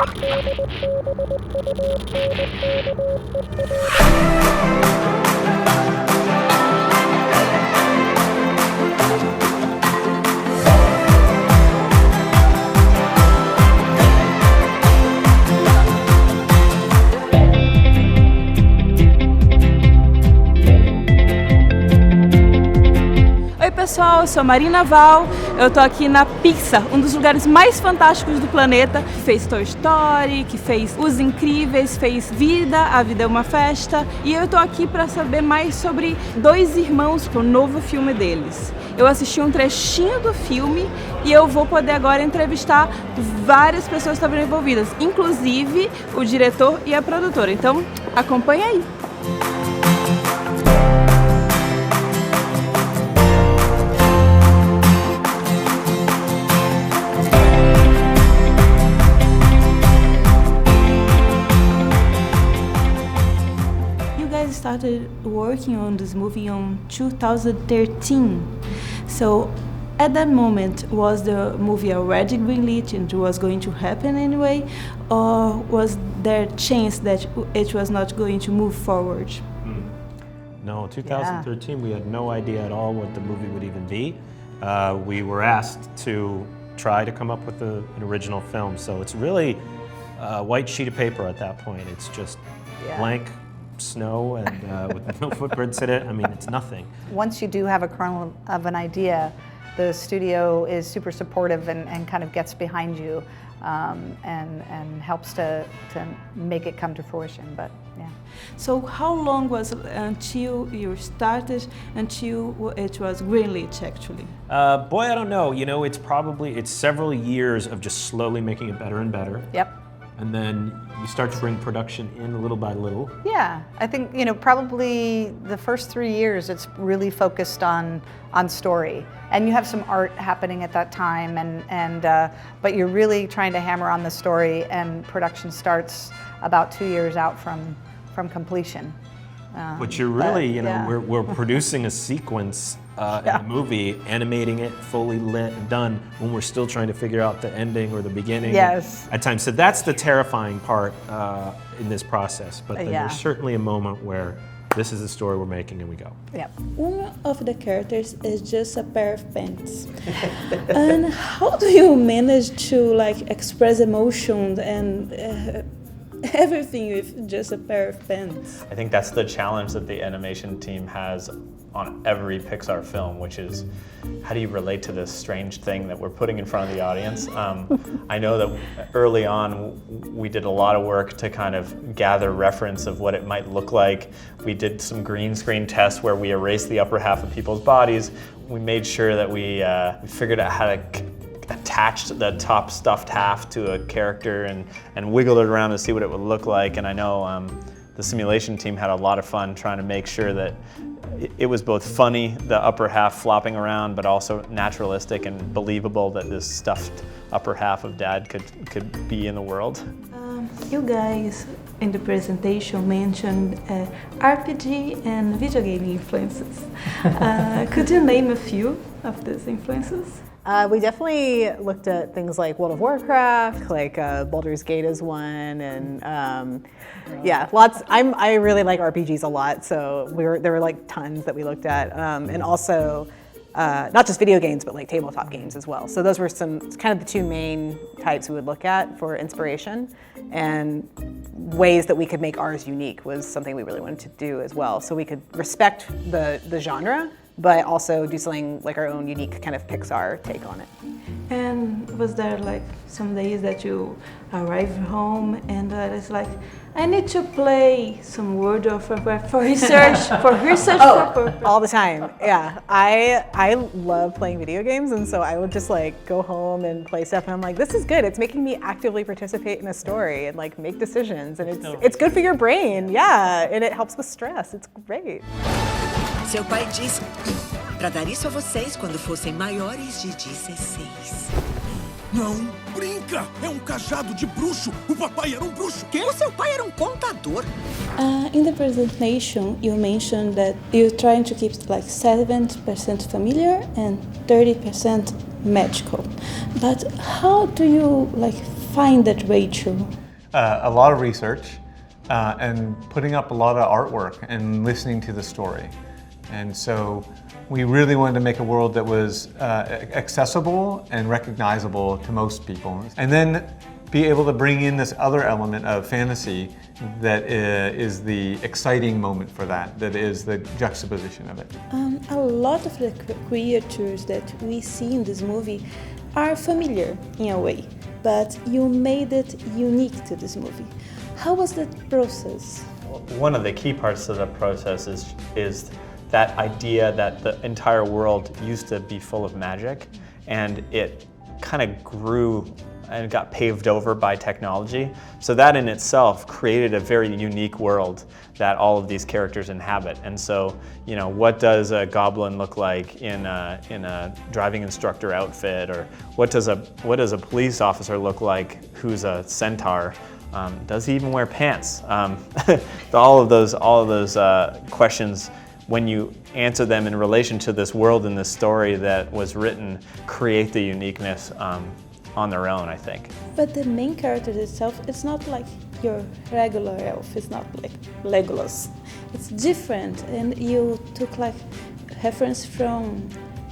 Oi pessoal, eu sou Marina Val, eu tô aqui na Pixar, um dos lugares mais fantásticos do planeta, que fez Toy Story, que fez Os Incríveis, fez Vida, A Vida é uma Festa, e eu tô aqui para saber mais sobre Dois Irmãos, o novo filme deles. Eu assisti um trechinho do filme e eu vou poder agora entrevistar várias pessoas que estavam envolvidas, inclusive o diretor e a produtora, então acompanha aí. Started working on this movie in 2013. So at that moment, was the movie already greenlit and was going to happen anyway, or was there a chance that it was not going to move forward? No, 2013 we had no idea at all what the movie would even be. We were asked to try to come up with an original film, so it's really a white sheet of paper at that point. It's just blank snow and with no footprints in it. I mean, it's nothing. Once you do have a kernel of an idea, the studio is super supportive and kind of gets behind you and helps to make it come to fruition. But yeah. So how long was it until you started, until it was greenlit actually? Boy, I don't know. You know, it's several years of just slowly making it better and better. Yep. And then you start to bring production in little by little. Yeah, I think, you know, probably the first 3 years it's really focused on story. And you have some art happening at that time, but you're really trying to hammer on the story, and production starts about 2 years out from completion. But you're really, we're producing a sequence in the movie, animating it, fully lit and done, when we're still trying to figure out the ending or the beginning. Yes. At times, so that's the terrifying part in this process. But then there's certainly a moment where this is the story we're making and we go. Yep. One of the characters is just a pair of pants. And how do you manage to express emotions and everything with just a pair of pants? I think that's the challenge that the animation team has on every Pixar film, which is how do you relate to this strange thing that we're putting in front of the audience? I know that early on we did a lot of work to kind of gather reference of what it might look like. We did some green screen tests where we erased the upper half of people's bodies. We made sure that we figured out how to attach the top stuffed half to a character and wiggled it around to see what it would look like. And I know the simulation team had a lot of fun trying to make sure that it was both funny, the upper half flopping around, but also naturalistic and believable that this stuffed upper half of Dad could be in the world. You guys in the presentation mentioned RPG and video game influences. Could you name a few of these influences? We definitely looked at things like World of Warcraft, like Baldur's Gate is one, and lots. I really like RPGs a lot, so there were tons that we looked at, and also not just video games, but tabletop games as well. So those were kind of the two main types we would look at for inspiration, and ways that we could make ours unique was something we really wanted to do as well. So we could respect the genre, but also do something our own unique kind of Pixar take on it. And was there some days that you arrive home and it's I need to play some Word for research purpose? All the time, yeah. I love playing video games, and so I would just go home and play stuff, and I'm this is good. It's making me actively participate in a story and make decisions, and it's good for your brain, yeah, and it helps with stress. It's great. Seu pai disse para dar isso a vocês quando fossem maiores de 16. Não, brinca! É cajado de bruxo! O papai era bruxo! Quê? O seu pai era contador. In the presentation, you mentioned that you're trying to keep 70% familiar and 30% magical. But how do you find that way true? A lot of research and putting up a lot of artwork and listening to the story. And so we really wanted to make a world that was accessible and recognizable to most people. And then be able to bring in this other element of fantasy that is the exciting moment for that is the juxtaposition of it. A lot of the creatures that we see in this movie are familiar in a way, but you made it unique to this movie. How was that process? One of the key parts of the process is that idea that the entire world used to be full of magic, and it kind of grew and got paved over by technology. So that in itself created a very unique world that all of these characters inhabit. And so, you know, what does a goblin look like in a driving instructor outfit, or what does a police officer look like who's a centaur? Does he even wear pants? All of those questions, when you answer them in relation to this world and this story that was written, create the uniqueness on their own, I think. But the main character itself, it's not like your regular elf, it's not like Legolas. It's different, and you took like reference from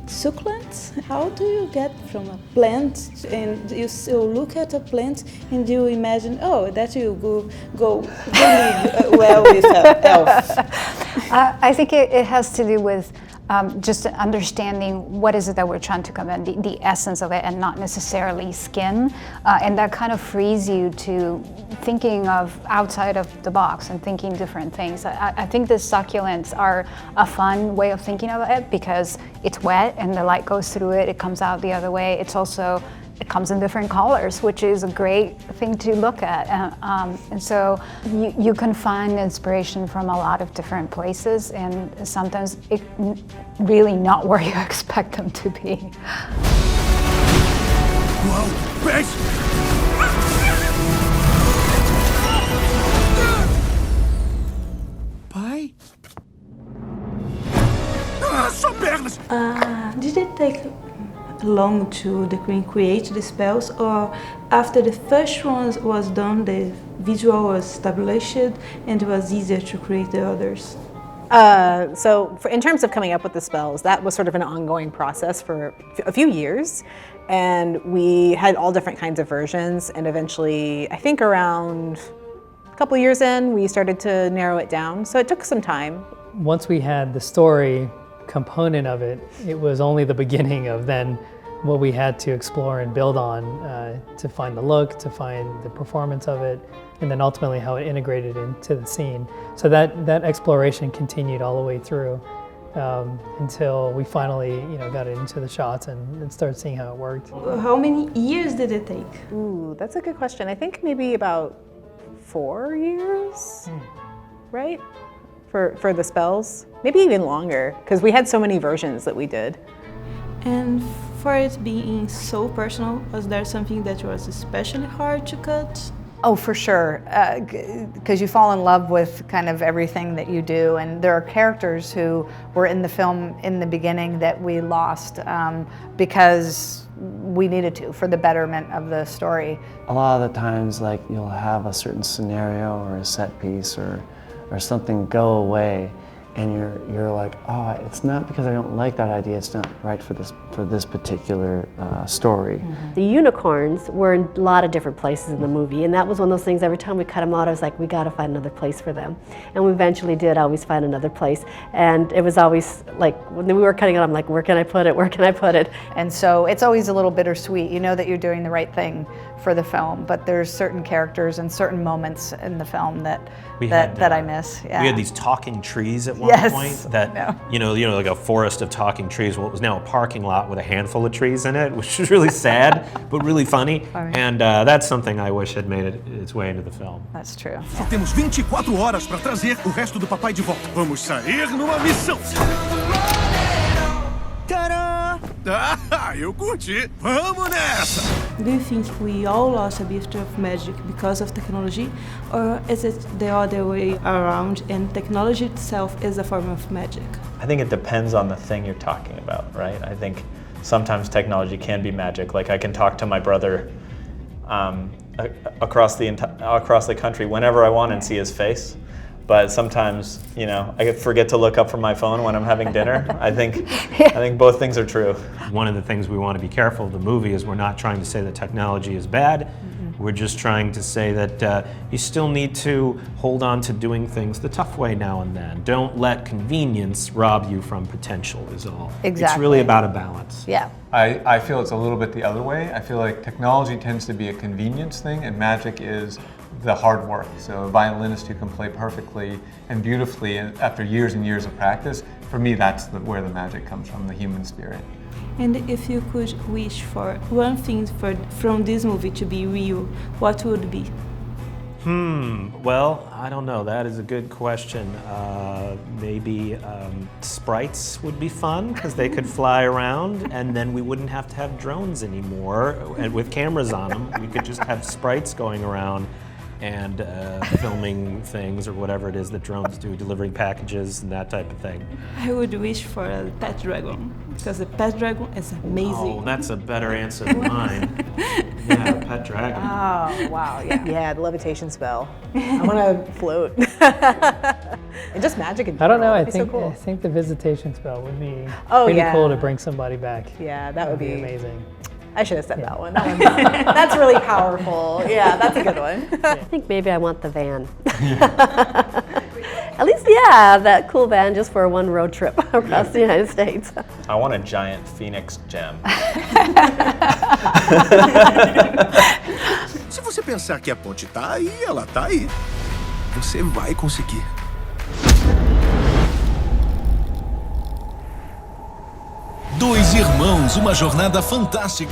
succulents. How do you get from a plant and you look at a plant and you imagine, oh, that will go really well with an elf? I think it has to do with just understanding what is it that we're trying to command, the essence of it, and not necessarily skin. And that kind of frees you to thinking of outside of the box and thinking different things. I think the succulents are a fun way of thinking of it because it's wet and the light goes through it, it comes out the other way. It comes in different colors, which is a great thing to look at. And so you can find inspiration from a lot of different places, and sometimes it really not where you expect them to be. Uau, pés! Pai? Ah, só pernas! Did it take long to create the spells, or after the first one was done, the visual was established and it was easier to create the others? In terms of coming up with the spells, that was sort of an ongoing process for a few years, and we had all different kinds of versions, and eventually, I think around a couple years in, we started to narrow it down, so it took some time. Once we had the story component of it, it was only the beginning of then what we had to explore and build on to find the look, to find the performance of it, and then ultimately how it integrated into the scene. So that exploration continued all the way through until we finally got it into the shots and started seeing how it worked. How many years did it take? Ooh, that's a good question. I think maybe about 4 years, right? For the spells, maybe even longer, because we had so many versions that we did. And for it being so personal, was there something that was especially hard to cut? Oh, for sure, because you fall in love with kind of everything that you do, and there are characters who were in the film in the beginning that we lost because we needed to for the betterment of the story. A lot of the times, like, you'll have a certain scenario or a set piece or something go away, and you're like, oh, it's not because I don't like that idea, it's not right for this particular story. The unicorns were in a lot of different places in the movie, and that was one of those things, every time we cut them out, I was like, we gotta find another place for them. And we eventually did always find another place, and it was always like, when we were cutting it, I'm like, where can I put it, where can I put it? And so it's always a little bittersweet. You know that you're doing the right thing for the film, but there's certain characters and certain moments in the film that I miss. Yeah. We had these talking trees at one point that, you know, like a forest of talking trees. Well, it was now a parking lot with a handful of trees in it, which is really sad, but really funny. And that's something I wish had made its way into the film. That's true. Só temos 24 horas para trazer o resto do papai de volta. Vamos sair numa missão. Tadá! Ah, eu curti. Vamos nessa! Do you think we all lost a bit of magic because of technology, or is it the other way around and technology itself is a form of magic? I think it depends on the thing you're talking about, right? I think sometimes technology can be magic. Like, I can talk to my brother across the country whenever I want and see his face. But sometimes, you know, I forget to look up from my phone when I'm having dinner. I think both things are true. One of the things we want to be careful of the movie is we're not trying to say that technology is bad. We're just trying to say that you still need to hold on to doing things the tough way now and then. Don't let convenience rob you from potential is all. Exactly. It's really about a balance. Yeah. I feel it's a little bit the other way. I feel like technology tends to be a convenience thing and magic is the hard work. So a violinist who can play perfectly and beautifully and after years and years of practice, for me that's where the magic comes from, the human spirit. And if you could wish for one thing from this movie to be real, what would it be? Well, I don't know. That is a good question. Maybe sprites would be fun because they could fly around and then we wouldn't have to have drones anymore and with cameras on them. We could just have sprites going around and filming things or whatever it is that drones do, delivering packages and that type of thing. I would wish for a pet dragon because the pet dragon is amazing. Oh, that's a better answer than mine. Yeah, pet dragon. Oh, wow, yeah. Yeah, the levitation spell. I want to float. And just magic in I don't know. general. I It'd be think so cool. I think the visitation spell would be Oh, pretty yeah. cool to bring somebody back. Yeah, that would be amazing. I should have said that one. That's really powerful. Yeah, that's a good one. I think maybe I want the van. At least, yeah, that cool van just for one road trip across the United States. I want a giant phoenix gem. Se você pensar que a ponte tá aí, ela tá aí. Você vai conseguir. Dois Irmãos, uma jornada fantástica.